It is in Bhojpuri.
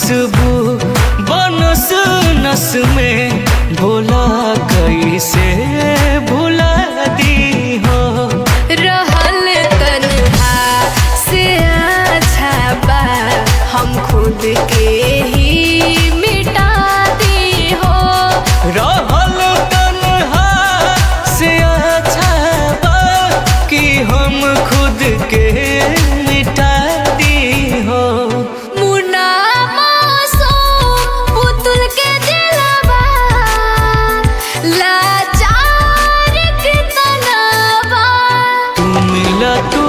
खुशबू बनस नस में भोला कैसे भुला दी हो। रहल तन्हा से अच्छा बा हम खुद के ही मिटा दी हो। रहल तन्हा से अच्छा बा कि हम खुद के मिटा दी हो। मुन्ना मासूम पुतुल के दिलवा लाचार कितना बा। तू मिला तू